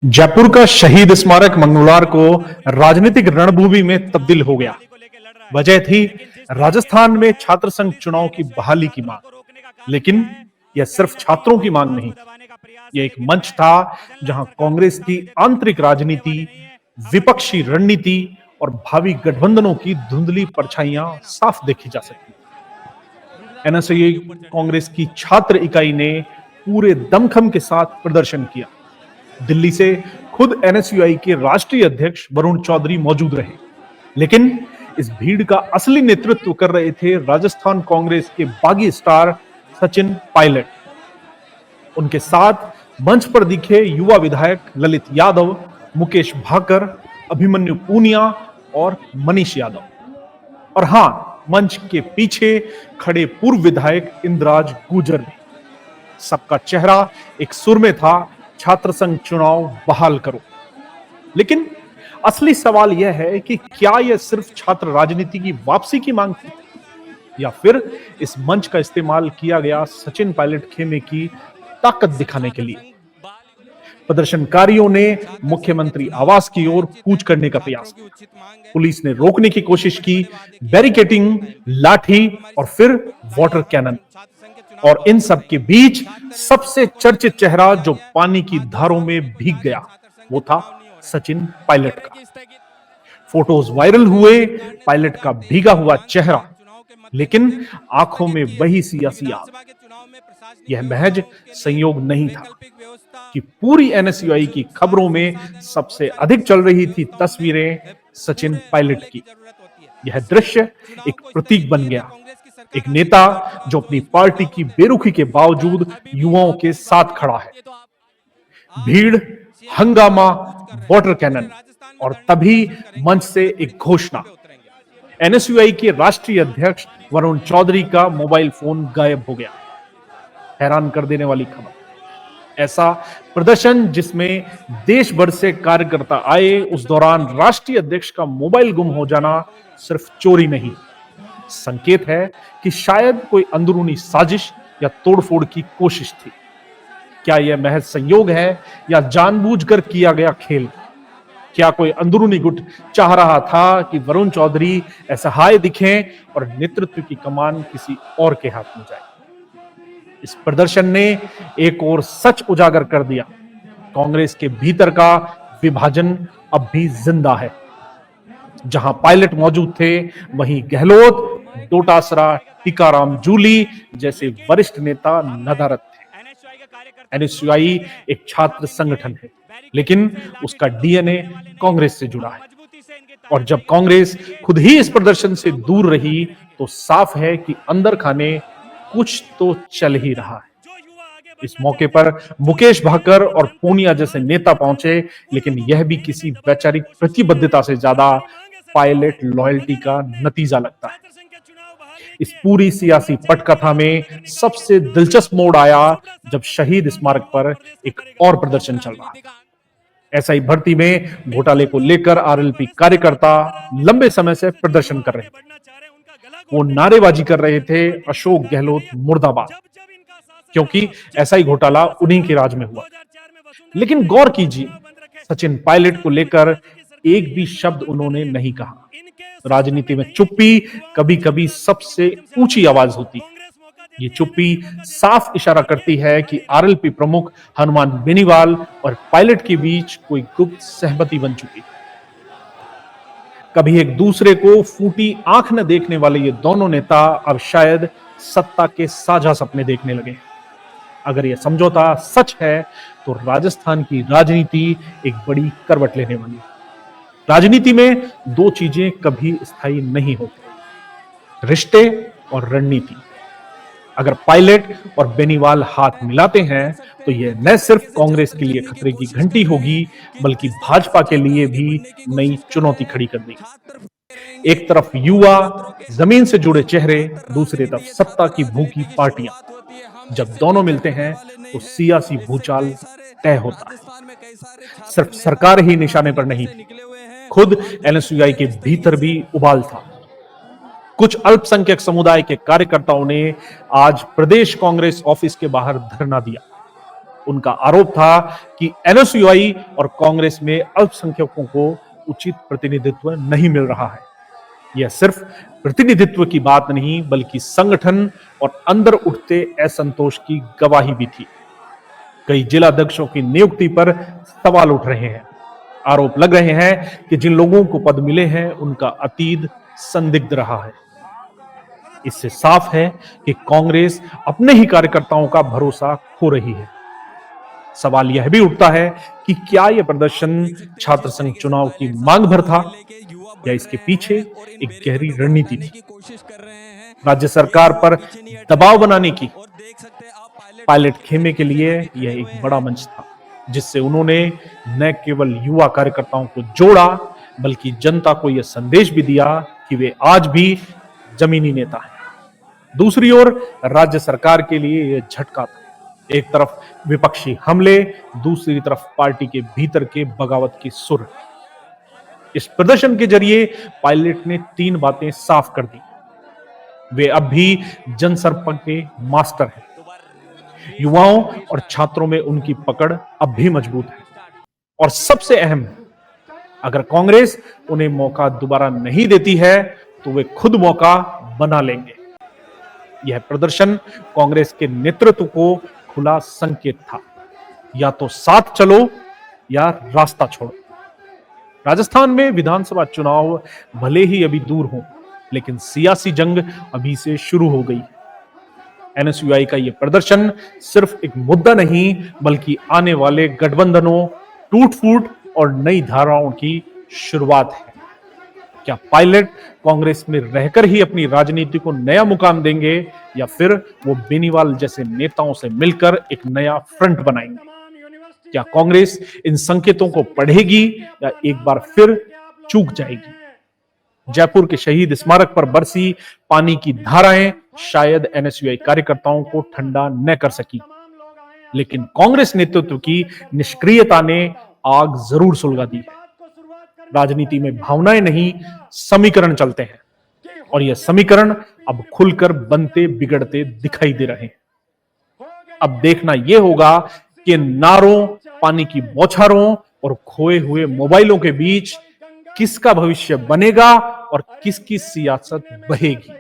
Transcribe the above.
जयपुर का शहीद स्मारक मंगलवार को राजनीतिक रणभूमि में तब्दील हो गया। वजह थी राजस्थान में छात्र संघ चुनाव की बहाली की मांग। लेकिन यह सिर्फ छात्रों की मांग नहीं, यह एक मंच था जहां कांग्रेस की आंतरिक राजनीति, विपक्षी रणनीति और भावी गठबंधनों की धुंधली परछाइयां साफ देखी जा सकती। एनएसयूआई कांग्रेस की छात्र इकाई ने पूरे दमखम के साथ प्रदर्शन किया। दिल्ली से खुद एनएसयूआई के राष्ट्रीय अध्यक्ष वरुण चौधरी मौजूद रहे, लेकिन इस भीड़ का असली नेतृत्व कर रहे थे राजस्थान कांग्रेस के बागी स्टार सचिन पायलट। उनके साथ मंच पर दिखे युवा विधायक ललित यादव, मुकेश भाकर, अभिमन्यु पूनिया और मनीष यादव। और हां, मंच के पीछे खड़े पूर्व विधायक इंद्राज गुर्जर भी। सबका चेहरा एक सुर में था, छात्र संघ चुनाव बहाल करो। लेकिन असली सवाल यह है कि क्या यह सिर्फ छात्र राजनीति की वापसी की मांग थी, या फिर इस मंच का इस्तेमाल किया गया सचिन पायलट खेमे की ताकत दिखाने के लिए। प्रदर्शनकारियों ने मुख्यमंत्री आवास की ओर कूच करने का प्रयास किया। पुलिस ने रोकने की कोशिश की, बैरिकेडिंग, लाठी और फिर वाटर कैनन। और इन सब के बीच सबसे चर्चित चेहरा जो पानी की धारों में भीग गया, वो था सचिन पायलट का। फोटोज वायरल हुए, पायलट का भीगा हुआ चेहरा, लेकिन आंखों में वही सियासी आग। यह महज संयोग नहीं था कि पूरी एनएसयूआई की खबरों में सबसे अधिक चल रही थी तस्वीरें सचिन पायलट की। यह दृश्य एक प्रतीक बन गया, एक नेता जो अपनी पार्टी की बेरुखी के बावजूद युवाओं के साथ खड़ा है। भीड़, हंगामा, वाटर कैनन और तभी मंच से एक घोषणा। एनएसयूआई के राष्ट्रीय अध्यक्ष वरुण चौधरी का मोबाइल फोन गायब हो गया। हैरान कर देने वाली खबर। ऐसा प्रदर्शन जिसमें देश भर से कार्यकर्ता आए, उस दौरान राष्ट्रीय अध्यक्ष का मोबाइल गुम हो जाना सिर्फ चोरी नहीं, संकेत है कि शायद कोई अंदरूनी साजिश या तोड़फोड़ की कोशिश थी। क्या यह महज संयोग है या जानबूझकर किया गया खेल? क्या कोई अंदरूनी गुट चाह रहा था कि वरुण चौधरी असहाय दिखें और नेतृत्व की कमान किसी और के हाथ में जाए? इस प्रदर्शन ने एक और सच उजागर कर दिया, कांग्रेस के भीतर का विभाजन अब भी जिंदा है। जहां पायलट मौजूद थे, वहीं गहलोत, डोटासरा, टीकाराम जूली जैसे वरिष्ठ नेता नदारद थे। एनएसयूआई एक छात्र संगठन है, लेकिन उसका डीएनए कांग्रेस से जुड़ा है। और जब कांग्रेस खुद ही इस प्रदर्शन से दूर रही, तो साफ है कि अंदर खाने कुछ तो चल ही रहा है। इस मौके पर मुकेश भाकर और पूनिया जैसे नेता पहुंचे, लेकिन यह भी किसी वैचारिक प्रतिबद्धता से ज्यादा पायलट लॉयल्टी का नतीजा लगता है। इस पूरी सियासी पटकथा में सबसे दिलचस्प मोड़ आया जब शहीद स्मारक पर एक और प्रदर्शन चल रहा था। एसआई भर्ती में घोटाले को लेकर आरएलपी कार्यकर्ता लंबे समय से प्रदर्शन कर रहे थे। वो नारेबाजी कर रहे थे, अशोक गहलोत मुर्दाबाद, क्योंकि एसआई घोटाला उन्हीं के राज में हुआ। लेकिन गौर कीजिए, सचिन पायलट को लेकर एक भी शब्द उन्होंने नहीं कहा। राजनीति में चुप्पी कभी कभी सबसे ऊंची आवाज होती है। ये चुप्पी साफ इशारा करती है कि आरएलपी प्रमुख हनुमान बेनीवाल और पायलट के बीच कोई गुप्त सहमति बन चुकी है। कभी एक दूसरे को फूटी आंख न देखने वाले ये दोनों नेता अब शायद सत्ता के साझा सपने देखने लगे। अगर यह समझौता सच है, तो राजस्थान की राजनीति एक बड़ी करवट लेने वाली है। राजनीति में दो चीजें कभी स्थायी नहीं होती, रिश्ते और रणनीति। अगर पायलट और बेनीवाल हाथ मिलाते हैं, तो यह न सिर्फ कांग्रेस के लिए खतरे की घंटी होगी, बल्कि भाजपा के लिए भी नई चुनौती खड़ी कर देगी। एक तरफ युवा, जमीन से जुड़े चेहरे, दूसरी तरफ सत्ता की भूखी पार्टियां। जब दोनों मिलते हैं, तो सियासी भूचाल तय होता है। सिर्फ सरकार ही निशाने पर नहीं थी, खुद एनएसयूआई के भीतर भी उबाल था। कुछ अल्पसंख्यक समुदाय के कार्यकर्ताओं ने आज प्रदेश कांग्रेस ऑफिस के बाहर धरना दिया। उनका आरोप था कि एनएसयूआई और कांग्रेस में अल्पसंख्यकों को उचित प्रतिनिधित्व नहीं मिल रहा है। यह सिर्फ प्रतिनिधित्व की बात नहीं बल्कि संगठन और अंदर उठते असंतोष की गवाही भी थी। कई जिलाध्यक्षों की नियुक्ति पर सवाल उठ रहे हैं। आरोप लग रहे हैं कि जिन लोगों को पद मिले हैं उनका अतीत संदिग्ध रहा है। इससे साफ है कि कांग्रेस अपने ही कार्यकर्ताओं का भरोसा खो रही है। सवाल यह भी उठता है कि क्या यह प्रदर्शन छात्र संघ चुनाव की मांग भर था या इसके पीछे एक गहरी रणनीति थी। राज्य सरकार पर दबाव बनाने की पायलट खेमे के लिए यह एक बड़ा मंच था, जिससे उन्होंने न केवल युवा कार्यकर्ताओं को जोड़ा बल्कि जनता को यह संदेश भी दिया कि वे आज भी जमीनी नेता हैं। दूसरी ओर राज्य सरकार के लिए यह झटका था। एक तरफ विपक्षी हमले, दूसरी तरफ पार्टी के भीतर के बगावत की सुर। इस प्रदर्शन के जरिए पायलट ने 3 बातें साफ कर दी। वे अब भी जनसंपर्क के मास्टर हैं। युवाओं और छात्रों में उनकी पकड़ अब भी मजबूत है। और सबसे अहम, अगर कांग्रेस उन्हें मौका दोबारा नहीं देती है तो वे खुद मौका बना लेंगे। यह प्रदर्शन कांग्रेस के नेतृत्व को खुला संकेत था, या तो साथ चलो या रास्ता छोड़ो। राजस्थान में विधानसभा चुनाव भले ही अभी दूर हो, लेकिन सियासी जंग अभी से शुरू हो गई है। एनएसयूआई का यह प्रदर्शन सिर्फ एक मुद्दा नहीं बल्कि आने वाले गठबंधनों, टूट-फूट और नई धाराओं की शुरुआत है। क्या पायलट कांग्रेस में रहकर ही अपनी राजनीति को नया मुकाम देंगे या फिर वो बेनीवाल जैसे नेताओं से मिलकर एक नया फ्रंट बनाएंगे? क्या कांग्रेस इन संकेतों को पढ़ेगी या एक बार फिर चूक जाएगी? जयपुर के शहीद स्मारक पर बरसी पानी की धाराएं शायद एनएसयूआई कार्यकर्ताओं को ठंडा न कर सकी, लेकिन कांग्रेस नेतृत्व की निष्क्रियता ने आग जरूर सुलगा दी है। राजनीति में भावनाएं नहीं, समीकरण चलते हैं, और यह समीकरण अब खुलकर बनते बिगड़ते दिखाई दे रहे हैं। अब देखना यह होगा कि नारों, पानी की बौछारों और खोए हुए मोबाइलों के बीच किसका भविष्य बनेगा और किसकी सियासत बहेगी।